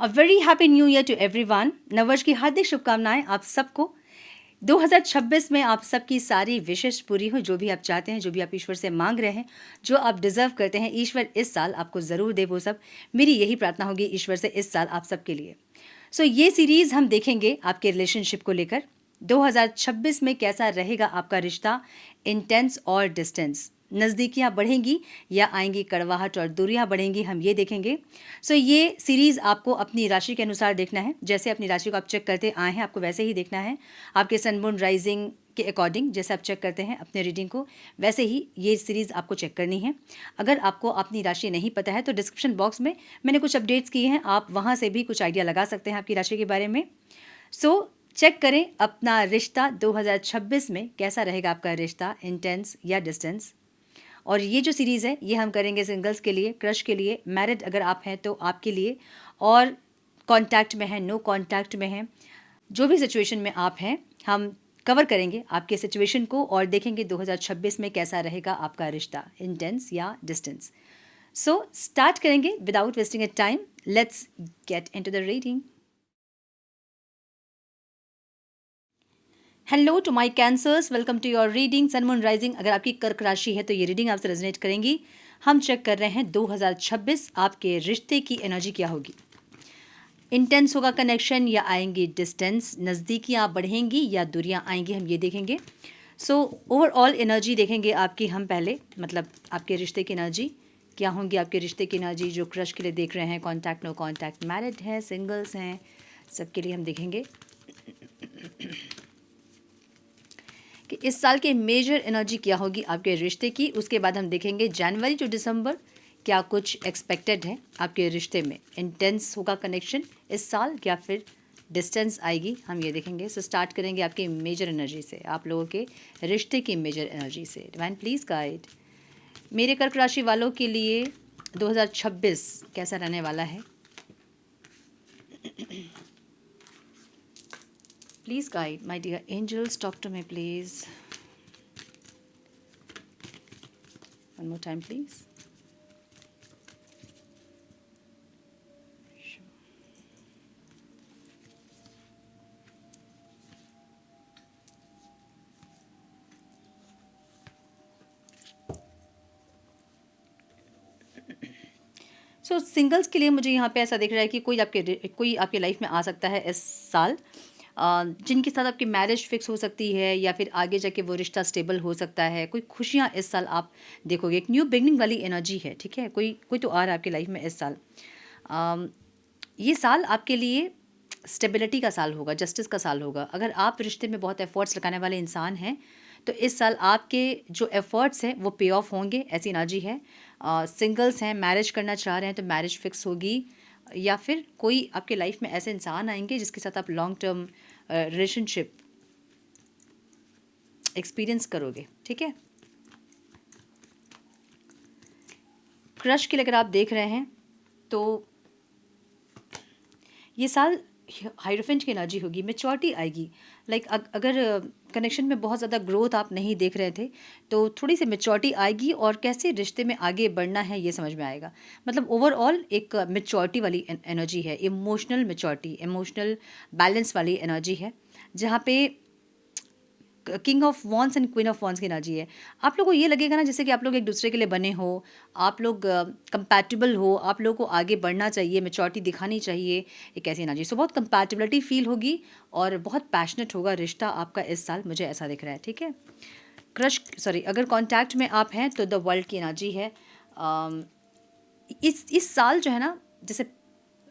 A very happy new year to everyone. नववर्ष की हार्दिक शुभकामनाएं आप सबको। 2026 में आप सबकी सारी विशेष पूरी हो। जो भी आप चाहते हैं, जो भी आप ईश्वर से मांग रहे हैं, जो आप डिजर्व करते हैं, ईश्वर इस साल आपको ज़रूर दे वो सब। मेरी यही प्रार्थना होगी ईश्वर से इस साल आप सबके लिए। ये सीरीज़ हम देखेंगे आपके रिलेशनशिप को लेकर। 2026 में कैसा रहेगा आपका रिश्ता, इंटेंस और डिस्टेंस। नज़दीकियाँ बढ़ेंगी या आएंगी कड़वाहट और दूरियाँ बढ़ेंगी, हम ये देखेंगे। ये सीरीज़ आपको अपनी राशि के अनुसार देखना है। जैसे अपनी राशि को आप चेक करते आए हैं, आपको वैसे ही देखना है। आपके सन मून राइजिंग के अकॉर्डिंग जैसे आप चेक करते हैं अपने रीडिंग को, वैसे ही ये सीरीज़ आपको चेक करनी है। अगर आपको अपनी राशि नहीं पता है तो डिस्क्रिप्शन बॉक्स में मैंने कुछ अपडेट्स किए हैं, आप वहाँ से भी कुछ आइडिया लगा सकते हैं आपकी राशि के बारे में। चेक करें अपना रिश्ता 2026 में कैसा रहेगा आपका रिश्ता, इंटेंस या डिस्टेंस। और ये जो सीरीज़ है ये हम करेंगे सिंगल्स के लिए, क्रश के लिए, मैरिड अगर आप हैं तो आपके लिए, और कांटेक्ट में है, नो कांटेक्ट में है, जो भी सिचुएशन में आप हैं हम कवर करेंगे आपके सिचुएशन को और देखेंगे 2026 में कैसा रहेगा आपका रिश्ता, इंटेंस या डिस्टेंस। स्टार्ट करेंगे without wasting a time. Let's get into the reading. Hello to my cancers, welcome to your reading sun moon rising. अगर आपकी कर्क राशि है तो ये रीडिंग आपसे रेजोनेट करेंगी। हम चेक कर रहे हैं 2026 आपके रिश्ते की एनर्जी क्या होगी। इंटेंस होगा कनेक्शन या आएंगी डिस्टेंस, नज़दीकियाँ बढ़ेंगी या दूरियाँ आएंगी, हम ये देखेंगे। ओवरऑल एनर्जी देखेंगे आपकी हम पहले, मतलब आपके रिश्ते की एनर्जी क्या होंगी। आपके रिश्ते की एनर्जी जो क्रश के लिए देख रहे हैं, कॉन्टैक्ट, नो कॉन्टैक्ट, मैरिड हैं, सिंगल्स हैं, सबके लिए हम देखेंगे कि इस साल के मेजर एनर्जी क्या होगी आपके रिश्ते की। उसके बाद हम देखेंगे जनवरी टू दिसंबर क्या कुछ एक्सपेक्टेड है आपके रिश्ते में। इंटेंस होगा कनेक्शन इस साल या फिर डिस्टेंस आएगी, हम ये देखेंगे। स्टार्ट करेंगे आपकी मेजर एनर्जी से, आप लोगों के रिश्ते की मेजर एनर्जी से। डिवाइन प्लीज़ गाइड मेरे कर्क राशि वालों के लिए 2026 कैसा रहने वाला है। Please guide, my dear angels, talk to me, please. One more time, please. Sure. Singles के लिए मुझे यहाँ पे ऐसा दिख रहा है कि कोई आपके लाइफ में आ सकता है इस साल, जिनके साथ आपकी मैरिज फिक्स हो सकती है या फिर आगे जाके वो रिश्ता स्टेबल हो सकता है। कोई खुशियाँ इस साल आप देखोगे, एक न्यू बिगनिंग वाली एनर्जी है, ठीक है। कोई तो आ रहा है आपकी लाइफ में इस साल। ये साल आपके लिए स्टेबिलिटी का साल होगा, जस्टिस का साल होगा। अगर आप रिश्ते में बहुत एफर्ट्स लगाने वाले इंसान हैं तो इस साल आपके जो एफर्ट्स हैं वो पे ऑफ होंगे, ऐसी एनर्जी है। सिंगल्स हैं, मैरिज करना चाह रहे हैं तो मैरिज फिक्स होगी, या फिर कोई आपके लाइफ में ऐसे इंसान आएंगे जिसके साथ आप लॉन्ग टर्म रिलेशनशिप एक्सपीरियंस करोगे, ठीक है। क्रश के लिए अगर आप देख रहे हैं तो ये साल हाइरोफेंट की एनर्जी होगी, मैच्योरिटी आएगी। अगर कनेक्शन में बहुत ज़्यादा ग्रोथ आप नहीं देख रहे थे तो थोड़ी सी मैच्योरिटी आएगी और कैसे रिश्ते में आगे बढ़ना है ये समझ में आएगा। मतलब ओवरऑल एक मैच्योरिटी वाली एनर्जी है, इमोशनल मैच्योरिटी, इमोशनल बैलेंस वाली एनर्जी है, जहाँ पे king of wands and queen of wands की एनर्जी है। आप लोगों को ये लगेगा ना जैसे कि आप लोग एक दूसरे के लिए बने हो, आप लोग कंपैटिबल हो, आप लोगों को आगे बढ़ना चाहिए, मैच्योरिटी दिखानी चाहिए, एक ऐसी एनर्जी। बहुत कंपैटिबिलिटी फील होगी और बहुत पैशनेट होगा रिश्ता आपका इस साल, मुझे ऐसा दिख रहा है, ठीक है। अगर कॉन्टैक्ट में आप हैं तो द वर्ल्ड की एनर्जी है। इस साल जो है ना, जैसे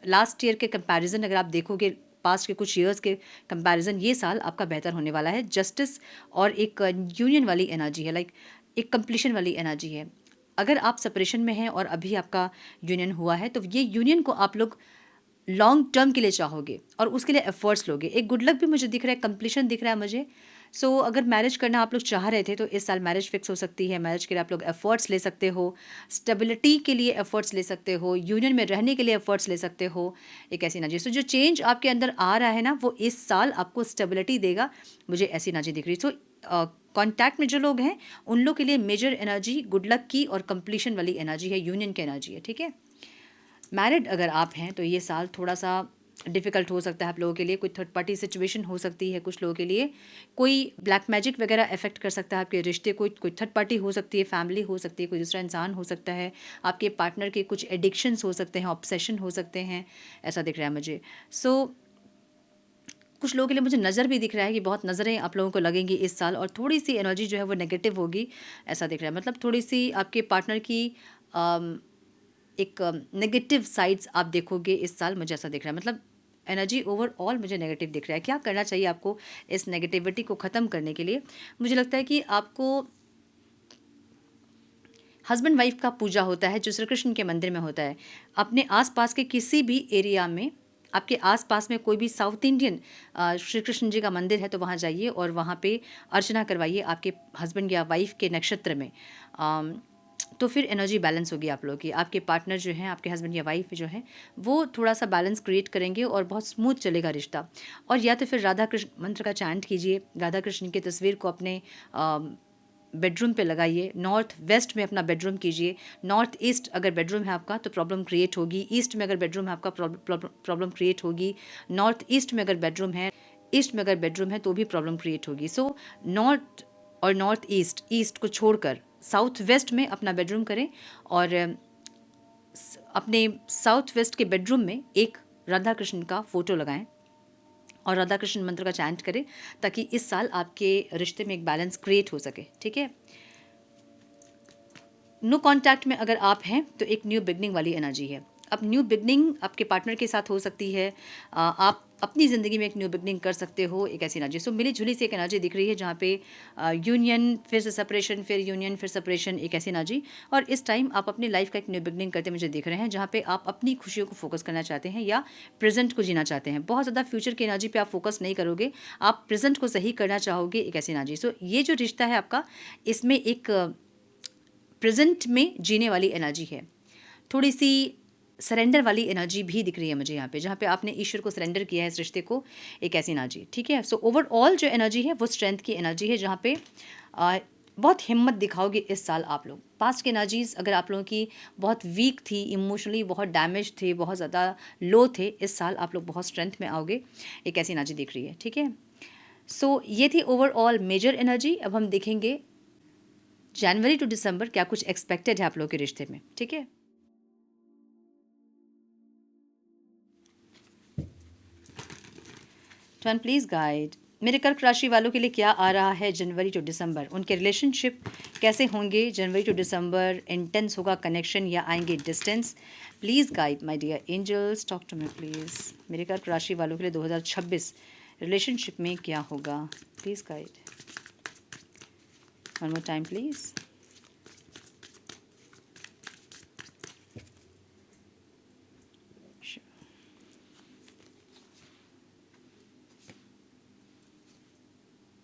लास्ट ईयर के कंपैरिजन अगर आप देखोगे, पास्ट के कुछ ईयर्स के कंपैरिजन, ये साल आपका बेहतर होने वाला है। जस्टिस और एक यूनियन वाली एनर्जी है, एक कंप्लीशन वाली एनर्जी है। अगर आप सेपरेशन में हैं और अभी आपका यूनियन हुआ है तो ये यूनियन को आप लोग लॉन्ग टर्म के लिए चाहोगे और उसके लिए एफर्ट्स लोगे। एक गुड लक भी मुझे दिख रहा है, कंप्लीशन दिख रहा है मुझे। अगर मैरिज करना आप लोग चाह रहे थे तो इस साल मैरिज फिक्स हो सकती है। मैरिज के लिए आप लोग एफर्ट्स ले सकते हो, स्टेबिलिटी के लिए एफर्ट्स ले सकते हो, यूनियन में रहने के लिए एफर्ट्स ले सकते हो, एक ऐसी एनर्जी। जो चेंज आपके अंदर आ रहा है ना वो इस साल आपको स्टेबिलिटी देगा, मुझे ऐसी एनर्जी दिख रही। कॉन्टैक्ट में जो लोग हैं उन लोग के लिए मेजर एनर्जी गुड लक की और कंप्लीशन वाली एनर्जी है, यूनियन की एनर्जी है, ठीक है। मैरिड अगर आप हैं तो ये साल थोड़ा सा डिफ़िकल्ट हो सकता है आप लोगों के लिए, कोई थर्ड पार्टी सिचुएशन हो सकती है कुछ लोगों के लिए, कोई ब्लैक मैजिक वगैरह अफेक्ट कर सकता है आपके रिश्ते को, कोई थर्ड पार्टी हो सकती है, फैमिली हो सकती है, कोई दूसरा इंसान हो सकता है, आपके पार्टनर के कुछ एडिक्शंस हो सकते हैं, ऑब्सेशन हो सकते हैं, ऐसा दिख रहा है मुझे। सो कुछ लोगों के लिए मुझे नज़र भी दिख रहा है कि बहुत नज़रें आप लोगों को लगेंगी इस साल, और थोड़ी सी एनर्जी जो है वो नेगेटिव होगी, ऐसा दिख रहा है। मतलब थोड़ी सी आपके पार्टनर की एक नेगेटिव साइड्स आप देखोगे इस साल, मुझे ऐसा दिख रहा है। मतलब एनर्जी ओवरऑल मुझे नेगेटिव दिख रहा है। क्या करना चाहिए आपको इस नेगेटिविटी को ख़त्म करने के लिए? मुझे लगता है कि आपको हस्बैंड वाइफ का पूजा होता है जो श्री कृष्ण के मंदिर में होता है। अपने आसपास के किसी भी एरिया में, आपके आसपास में कोई भी साउथ इंडियन श्री कृष्ण जी का मंदिर है तो वहाँ जाइए और वहाँ पे अर्चना करवाइए आपके हस्बैंड या वाइफ के नक्षत्र में। तो फिर एनर्जी बैलेंस होगी आप लोगों की। आपके पार्टनर जो हैं, आपके हस्बैंड या वाइफ जो हैं, वो थोड़ा सा बैलेंस क्रिएट करेंगे और बहुत स्मूथ चलेगा रिश्ता। और या तो फिर राधा कृष्ण मंत्र का चैंट कीजिए, राधा कृष्ण की तस्वीर को अपने बेडरूम पे लगाइए, नॉर्थ वेस्ट में अपना बेडरूम कीजिए। नॉर्थ ईस्ट अगर बेडरूम है आपका तो प्रॉब्लम क्रिएट होगी, ईस्ट में अगर बेडरूम है आपका प्रॉब्लम क्रिएट होगी, नॉर्थ ईस्ट में अगर बेडरूम है, ईस्ट में अगर बेडरूम है तो भी प्रॉब्लम क्रिएट होगी। सो नॉर्थ और नॉर्थ ईस्ट, ईस्ट को छोड़कर साउथ वेस्ट में अपना बेडरूम करें और अपने साउथ वेस्ट के बेडरूम में एक राधा कृष्ण का फ़ोटो लगाएं और राधा कृष्ण मंत्र का चैंट करें, ताकि इस साल आपके रिश्ते में एक बैलेंस क्रिएट हो सके। ठीक है। नो कॉन्टैक्ट में अगर आप हैं तो एक न्यू बिगनिंग वाली एनर्जी है। अब न्यू बिगनिंग आपके पार्टनर के साथ हो सकती है, आप अपनी ज़िंदगी में एक न्यू बिगनिंग कर सकते हो, एक ऐसी एनर्जी। सो मिली जुली सी एक एनर्जी दिख रही है जहाँ पे यूनियन, फिर से सेपरेशन, फिर यूनियन, फिर सेपरेशन, एक ऐसी एनर्जी। और इस टाइम आप अपनी लाइफ का एक न्यू बिगनिंग करते मुझे दिख रहे हैं, जहाँ पे आप अपनी खुशियों को फोकस करना चाहते हैं या प्रेजेंट को जीना चाहते हैं। बहुत ज़्यादा फ्यूचर की एनर्जी पे आप फोकस नहीं करोगे, आप प्रेजेंट को सही करना चाहोगे, एक ऐसी एनर्जी। सो ये जो रिश्ता है आपका, इसमें एक प्रेजेंट में जीने वाली एनर्जी है, थोड़ी सी सरेंडर वाली एनर्जी भी दिख रही है मुझे यहाँ पे, जहाँ पे आपने ईश्वर को सरेंडर किया है इस रिश्ते को, एक ऐसी एनर्जी। ठीक है। सो ओवरऑल जो एनर्जी है वो स्ट्रेंथ की एनर्जी है, जहाँ पे बहुत हिम्मत दिखाओगे इस साल आप लोग। पास्ट की एनर्जीज अगर आप लोगों की बहुत वीक थी, इमोशनली बहुत डैमेज थे, बहुत ज़्यादा लो थे, इस साल आप लोग बहुत स्ट्रेंथ में आओगे, एक ऐसी एनर्जी दिख रही है। ठीक है। सो ये थी ओवरऑल मेजर एनर्जी। अब हम देखेंगे जनवरी टू दिसंबर क्या कुछ एक्सपेक्टेड है आप लोगों के रिश्ते में। ठीक है। टर्न प्लीज गाइड मेरे कर्क राशि वालों के लिए क्या आ रहा है जनवरी टू दिसंबर, उनके रिलेशनशिप कैसे होंगे जनवरी टू दिसंबर, इंटेंस होगा कनेक्शन या आएंगे distance. Please guide my dear angels, talk to me please. मेरे कर्क राशि वालों के लिए 2026 रिलेशनशिप में क्या होगा, please guide. One more time please.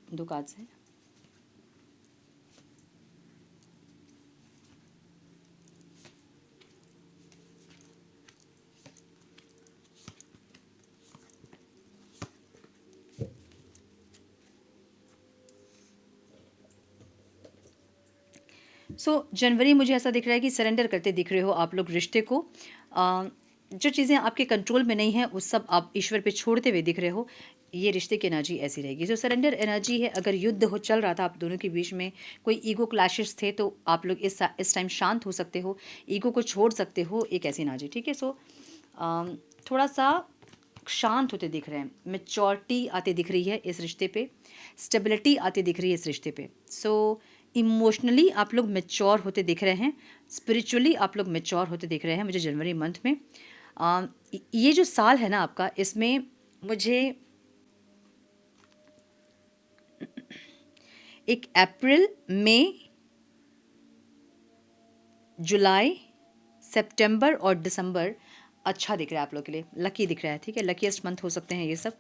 दो कार्ड्स हैं। जनवरी मुझे ऐसा दिख रहा है कि सरेंडर करते दिख रहे हो आप लोग रिश्ते को। जो चीज़ें आपके कंट्रोल में नहीं है वो सब आप ईश्वर पे छोड़ते हुए दिख रहे हो। ये रिश्ते की एनर्जी ऐसी रहेगी। जो सरेंडर एनर्जी है, अगर युद्ध हो चल रहा था आप दोनों के बीच में, कोई ईगो क्लैशेस थे, तो आप लोग इस टाइम शांत हो सकते हो, ईगो को छोड़ सकते हो, एक ऐसी एनर्जी। ठीक है। थोड़ा सा शांत होते दिख रहे हैं, मैच्योरिटी आते दिख रही है इस रिश्ते पे, स्टेबिलिटी आती दिख रही है इस रिश्ते पे। इमोशनली आप लोग मैच्योर होते दिख रहे हैं, स्पिरिचुअली आप लोग मैच्योर होते दिख रहे हैं मुझे जनवरी मंथ में। ये जो साल है ना आपका, इसमें मुझे एक अप्रैल, मई, जुलाई, सितंबर और दिसंबर अच्छा दिख रहा है आप लोग के लिए, लकी दिख रहा है। ठीक है। लकीएस्ट मंथ हो सकते हैं ये सब।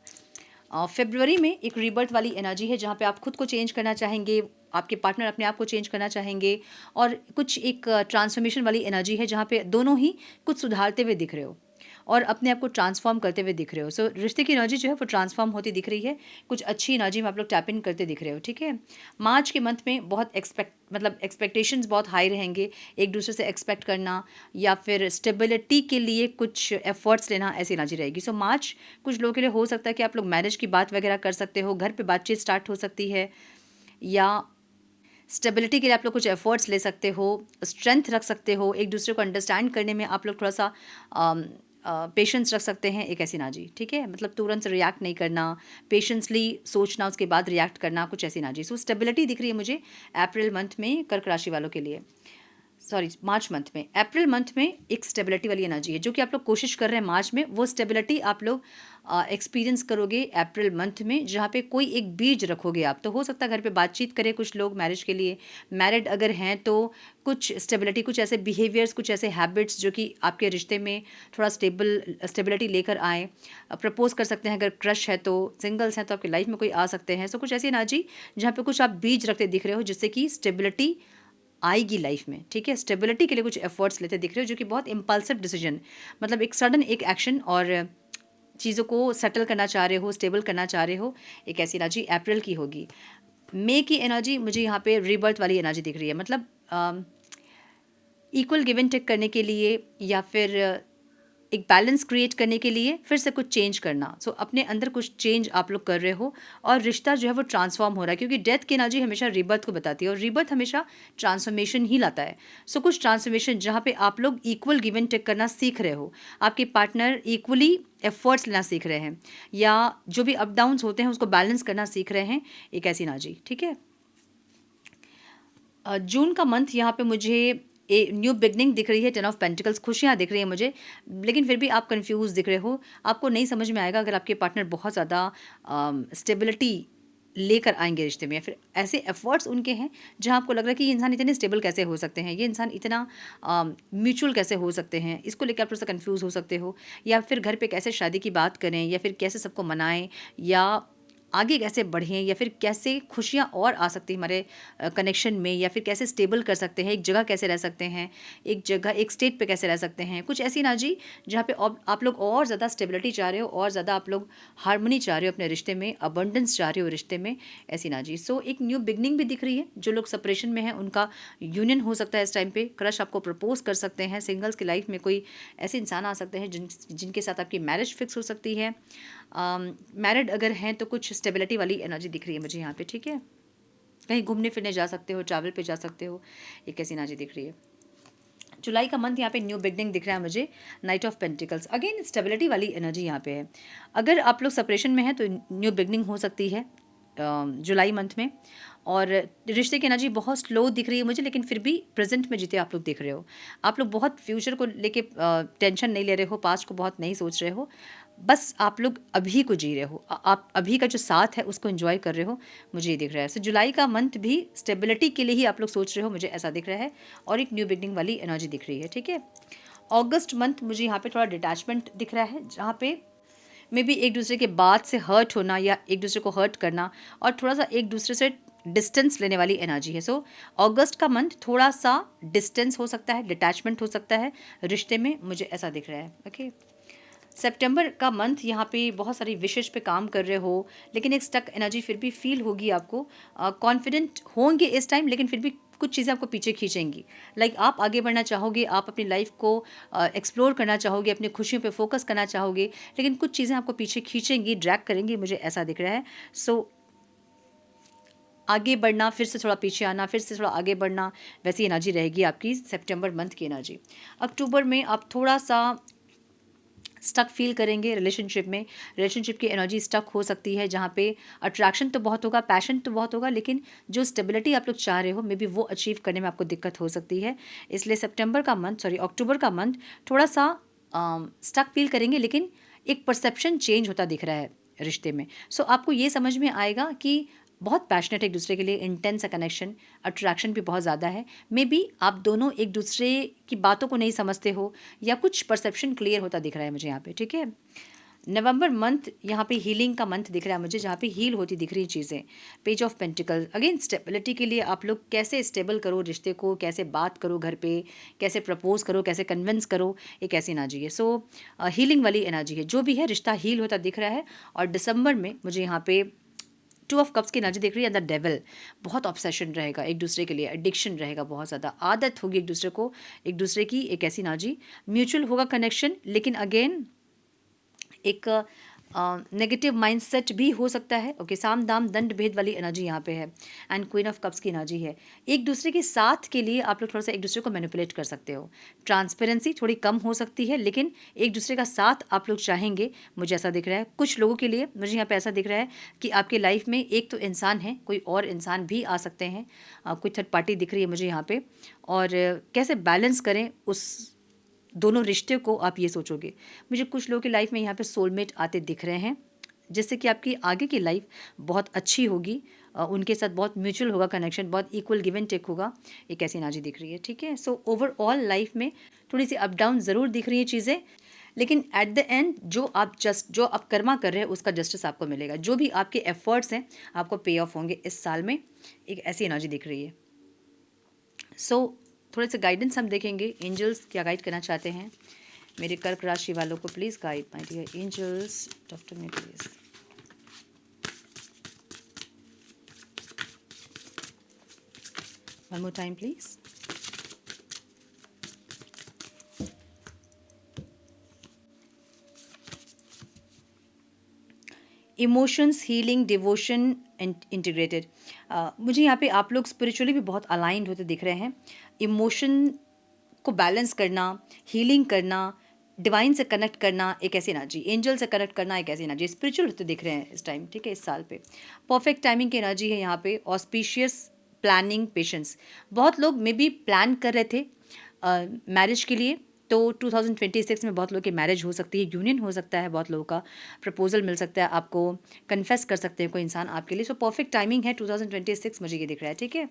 फरवरी में एक रीबर्थ वाली एनर्जी है, जहाँ पे आप खुद को चेंज करना चाहेंगे, आपके पार्टनर अपने आप को चेंज करना चाहेंगे, और कुछ एक ट्रांसफॉर्मेशन वाली एनर्जी है जहाँ पे दोनों ही कुछ सुधारते हुए दिख रहे हो। और अपने आप को ट्रांसफॉर्म करते हुए दिख रहे हो। सो रिश्ते की एनर्जी जो है वो ट्रांसफॉर्म होती दिख रही है, कुछ अच्छी एनर्जी में आप लोग टैप इन करते दिख रहे हो, ठीक है। मार्च के मंथ में बहुत एक्सपेक्टेशंस बहुत हाई रहेंगे, एक दूसरे से एक्सपेक्ट करना या फिर स्टेबिलिटी के लिए कुछ एफर्ट्स लेना, ऐसी एनर्जी रहेगी। सो मार्च कुछ लोगों के लिए हो सकता है कि आप लोग मैरिज की बात वगैरह कर सकते हो, घर पे बातचीत स्टार्ट हो सकती है, या स्टेबिलिटी के लिए आप लोग कुछ एफर्ट्स ले सकते हो, स्ट्रेंथ रख सकते हो, एक दूसरे को अंडरस्टैंड करने में आप लोग थोड़ा सा पेशेंस रख सकते हैं, एक ऐसी एनर्जी, ठीक है। मतलब तुरंत से रिएक्ट नहीं करना, पेशेंसली सोचना, उसके बाद रिएक्ट करना, कुछ ऐसी एनर्जी। सो स्टेबिलिटी दिख रही है मुझे अप्रैल मंथ में कर्क राशि वालों के लिए, सॉरी मार्च मंथ में। अप्रैल मंथ में एक स्टेबिलिटी वाली एनर्जी है जो कि आप लोग कोशिश कर रहे हैं मार्च में, वो स्टेबिलिटी आप लोग एक्सपीरियंस करोगे अप्रैल मंथ में, जहाँ पे कोई एक बीज रखोगे आप। तो हो सकता है घर पे बातचीत करें कुछ लोग मैरिज के लिए, मैरिड अगर हैं तो कुछ स्टेबिलिटी, कुछ ऐसे बिहेवियर्स, कुछ ऐसे हैबिट्स जो कि आपके रिश्ते में थोड़ा स्टेबिलिटी लेकर आए। प्रपोज कर सकते हैं अगर क्रश है तो, सिंगल्स हैं तो आपकी लाइफ में कोई आ सकते हैं। सो कुछ ऐसी एनर्जी जहाँ पे कुछ आप बीज रखते दिख रहे हो जिससे कि स्टेबिलिटी आएगी लाइफ में, ठीक है। स्टेबिलिटी के लिए कुछ एफर्ट्स लेते दिख रहे हो जो कि बहुत इम्पल्सिव डिसीजन, मतलब एक सडन एक एक्शन, और चीज़ों को सेटल करना चाह रहे हो, स्टेबल करना चाह रहे हो, एक ऐसी एनर्जी अप्रैल की होगी। मई की एनर्जी मुझे यहाँ पे रीबर्थ वाली एनर्जी दिख रही है, मतलब इक्वल गिव एंड टेक करने के लिए या फिर एक बैलेंस क्रिएट करने के लिए फिर से कुछ चेंज करना। सो अपने अंदर कुछ चेंज आप लोग कर रहे हो और रिश्ता जो है वो ट्रांसफॉर्म हो रहा है, क्योंकि डेथ की एनर्जी हमेशा रीबर्थ को बताती है और रीबर्थ हमेशा ट्रांसफॉर्मेशन ही लाता है। सो कुछ ट्रांसफॉर्मेशन जहाँ पे आप लोग इक्वल गिव एंड टेक करना सीख रहे हो, आपके पार्टनर इक्वली एफर्ट्स लेना सीख रहे हैं, या जो भी अप डाउन्स होते हैं उसको बैलेंस करना सीख रहे हैं, एक ऐसी एनर्जी, ठीक है। जून का मंथ यहाँ पे मुझे न्यू बिगनिंग दिख रही है, 10 ऑफ पेंटिकल्स, खुशियाँ दिख रही हैं मुझे, लेकिन फिर भी आप कंफ्यूज दिख रहे हो। आपको नहीं समझ में आएगा अगर आपके पार्टनर बहुत ज़्यादा स्टेबिलिटी लेकर आएंगे रिश्ते में, या फिर ऐसे एफर्ट्स उनके हैं जहां आपको लग रहा है कि ये इंसान इतने स्टेबल कैसे हो सकते हैं, ये इंसान इतना म्यूचुअल कैसे हो सकते हैं, इसको लेकर आप थोड़ा सा कन्फ्यूज़ हो सकते हो। या फिर घर पे कैसे शादी की बात करें, या फिर कैसे सबको मनाएं, या आगे कैसे बढ़ें, या फिर कैसे खुशियाँ और आ सकती हैं हमारे कनेक्शन में, या फिर कैसे स्टेबल कर सकते हैं, एक जगह कैसे रह सकते हैं, एक जगह एक स्टेट पे कैसे रह सकते हैं, कुछ ऐसी एनर्जी जहाँ पे आप लोग और ज़्यादा स्टेबिलिटी चाह रहे हो, और ज़्यादा आप लोग हार्मनी चाह रहे हो अपने रिश्ते में, अबंडेंस चाह रहे हो रिश्ते में, ऐसी एनर्जी। सो एक न्यू बिगनिंग भी दिख रही है, जो लोग सेपरेशन में हैं उनका यूनियन हो सकता है इस टाइम पे, क्रश आपको प्रपोज कर सकते हैं, सिंगल्स की लाइफ में कोई ऐसे इंसान आ सकते हैं जिनके साथ आपकी मैरिज फिक्स हो सकती है। मैरिड अगर हैं तो कुछ स्टेबिलिटी वाली एनर्जी दिख रही है मुझे यहाँ पे, ठीक है। कहीं घूमने फिरने जा सकते हो, ट्रैवल पे जा सकते हो, एक ऐसी एनर्जी दिख रही है। जुलाई का मंथ यहाँ पे न्यू बिगनिंग दिख रहा है मुझे, night of pentacles, again stability वाली एनर्जी यहाँ पे है। अगर आप लोग सेपरेशन में हैं तो न्यू बिगनिंग हो सकती है जुलाई मंथ में। और रिश्ते की एनर्जी बहुत स्लो दिख रही है मुझे, लेकिन फिर भी प्रेजेंट में जीते आप लोग दिख रहे हो। आप लोग बहुत फ्यूचर को लेके टेंशन नहीं ले रहे हो, पास्ट को बहुत नहीं सोच रहे हो, बस आप लोग अभी को जी रहे हो, आप अभी का जो साथ है उसको एंजॉय कर रहे हो, मुझे ये दिख रहा है। सो जुलाई का मंथ भी स्टेबिलिटी के लिए ही आप लोग सोच रहे हो, मुझे ऐसा दिख रहा है, और एक न्यू बिगनिंग वाली एनर्जी दिख रही है, ठीक है। अगस्त मंथ मुझे यहाँ पे थोड़ा डिटैचमेंट दिख रहा है, जहाँ पे मे बी एक दूसरे के बात से हर्ट होना या एक दूसरे को हर्ट करना, और थोड़ा सा एक दूसरे से डिस्टेंस लेने वाली एनर्जी है। सो अगस्त का मंथ थोड़ा सा डिस्टेंस हो सकता है, डिटैचमेंट हो सकता है रिश्ते में, मुझे ऐसा दिख रहा है, ओके। सितंबर का मंथ यहाँ पे बहुत सारी विशेष पे काम कर रहे हो, लेकिन एक स्टक एनर्जी फिर भी फील होगी आपको, कॉन्फिडेंट होंगे इस टाइम, लेकिन फिर भी कुछ चीज़ें आपको पीछे खींचेंगी। लाइक आप आगे बढ़ना चाहोगे, आप अपनी लाइफ को एक्सप्लोर करना चाहोगे, अपनी खुशियों पे फोकस करना चाहोगे, लेकिन कुछ चीज़ें आपको पीछे खींचेंगी, ड्रैग करेंगी, मुझे ऐसा दिख रहा है। सो आगे बढ़ना, फिर से थोड़ा पीछे आना, फिर से थोड़ा आगे बढ़ना, वैसी एनर्जी रहेगी आपकी सितंबर मंथ की एनर्जी। अक्टूबर में आप थोड़ा सा स्टक फील करेंगे रिलेशनशिप में, रिलेशनशिप की एनर्जी स्टक हो सकती है, जहाँ पे अट्रैक्शन तो बहुत होगा, पैशन तो बहुत होगा, लेकिन जो स्टेबिलिटी आप लोग चाह रहे हो मे बी वो अचीव करने में आपको दिक्कत हो सकती है। इसलिए अक्टूबर का मंथ थोड़ा सा स्टक फील करेंगे, लेकिन एक परसेप्शन चेंज होता दिख रहा है रिश्ते में। सो आपको ये समझ में आएगा कि बहुत पैशनेट है एक दूसरे के लिए, इंटेंस है कनेक्शन, अट्रैक्शन भी बहुत ज़्यादा है। मे बी आप दोनों एक दूसरे की बातों को नहीं समझते हो, या कुछ परसेप्शन क्लियर होता दिख रहा है मुझे यहाँ पे, ठीक है। नवंबर मंथ यहाँ पे हीलिंग का मंथ दिख रहा है मुझे, जहाँ पे हील होती दिख रही हैं चीज़ें। Page of pentacle, again stability के लिए आप लोग कैसे स्टेबल करो रिश्ते को, कैसे बात करो घर पे, कैसे प्रपोज करो, कैसे कन्विंस करो, एक ऐसी एनर्जी है। सो हीलिंग वाली एनर्जी है, जो भी है रिश्ता हील होता दिख रहा है। और दिसंबर में मुझे यहाँ पे 2 ऑफ कप्स की एनर्जी दिख रही है। द डेविल, बहुत ऑब्सेशन रहेगा एक दूसरे के लिए, एडिक्शन रहेगा, बहुत ज़्यादा आदत होगी एक दूसरे को, एक दूसरे की, एक ऐसी एनर्जी। म्यूचुअल होगा कनेक्शन, लेकिन अगेन एक नेगेटिव माइंडसेट भी हो सकता है। ओके, साम दाम दंड भेद वाली एनर्जी यहाँ पे है। एंड क्वीन ऑफ कप्स की एनर्जी है। एक दूसरे के साथ के लिए आप लोग थोड़ा सा एक दूसरे को मैनिपुलेट कर सकते हो। ट्रांसपेरेंसी थोड़ी कम हो सकती है, लेकिन एक दूसरे का साथ आप लोग चाहेंगे, मुझे ऐसा दिख रहा है। कुछ लोगों के लिए मुझे यहाँ पे ऐसा दिख रहा है कि आपके लाइफ में एक तो इंसान है, कोई और इंसान भी आ सकते हैं, कोई थर्ड पार्टी दिख रही है मुझे यहाँ पे। और कैसे बैलेंस करें उस दोनों रिश्ते को, आप ये सोचोगे। मुझे कुछ लोगों की लाइफ में यहाँ पे सोलमेट आते दिख रहे हैं, जिससे कि आपकी आगे की लाइफ बहुत अच्छी होगी। उनके साथ बहुत म्यूचुअल होगा कनेक्शन, बहुत इक्वल गिव एंड टेक होगा, एक ऐसी एनर्जी दिख रही है। ठीक है, सो ओवरऑल लाइफ में थोड़ी सी अप डाउन ज़रूर दिख रही है चीज़ें, लेकिन एट द एंड जो आप कर्मा कर रहे हैं उसका जस्टिस आपको मिलेगा। जो भी आपके एफर्ट्स हैं आपको पे ऑफ होंगे इस साल में, एक ऐसी एनर्जी दिख रही है। सो थोड़े से गाइडेंस हम देखेंगे, एंजल्स क्या गाइड करना चाहते हैं मेरे कर्क राशि वालों को। Please guide my dear angels, talk to me please. One more time please. Emotions, healing, devotion and integrated. मुझे यहाँ पे आप लोग स्पिरिचुअली भी बहुत अलाइंड होते दिख रहे हैं। इमोशन को बैलेंस करना, हीलिंग करना, डिवाइन से कनेक्ट करना, एक ऐसी एनर्जी, एंजल से कनेक्ट करना, एक ऐसी एनर्जी, स्पिरिचुअल होते दिख रहे हैं इस टाइम। ठीक है, इस साल पे परफेक्ट टाइमिंग की एनर्जी है यहाँ पे। Auspicious, planning, patience. बहुत लोग मे बी प्लान कर रहे थे मैरिज के लिए, तो 2026 में बहुत लोगों की मैरिज हो सकती है, यूनियन हो सकता है, बहुत लोगों का प्रपोजल मिल सकता है, आपको कन्फेस कर सकते हैं कोई इंसान आपके लिए। सो परफेक्ट टाइमिंग है 2026, मुझे ये दिख रहा है। ठीक है,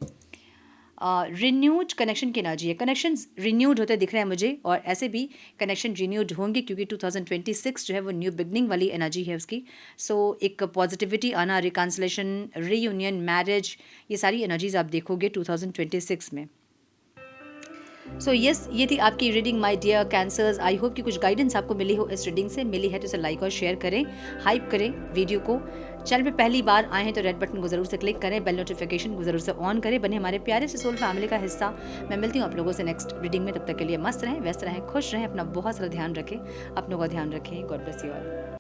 रिन्यूड कनेक्शन की एनर्जी है। कनेक्शंस रिन्यूड होते दिख रहे हैं मुझे, और ऐसे भी कनेक्शन रिन्यूड होंगे क्योंकि 2026 जो है वो न्यू बिगनिंग वाली एनर्जी है उसकी। सो एक पॉजिटिविटी आना, रिकन्सिलेशन, रीयूनियन, मैरिज, ये सारी एनर्जीज आप देखोगे 2026 में। सो यस, ये थी आपकी reading my dear cancers. I hope कि कुछ गाइडेंस आपको मिली हो इस रीडिंग से। मिली है तो इसे लाइक और शेयर करें, हाइप करें वीडियो को। चैनल पे पहली बार आए हैं तो रेड बटन को जरूर से क्लिक करें, बेल नोटिफिकेशन को जरूर से ऑन करें, बने हमारे प्यारे से सोल फैमिली का हिस्सा। मैं मिलती हूँ आप लोगों से नेक्स्ट रीडिंग में, तब तक के लिए मस्त रहें, व्यस्त रहें, खुश रहें, अपना बहुत सारा ध्यान रखें, अपनों का ध्यान रखें। God bless you all.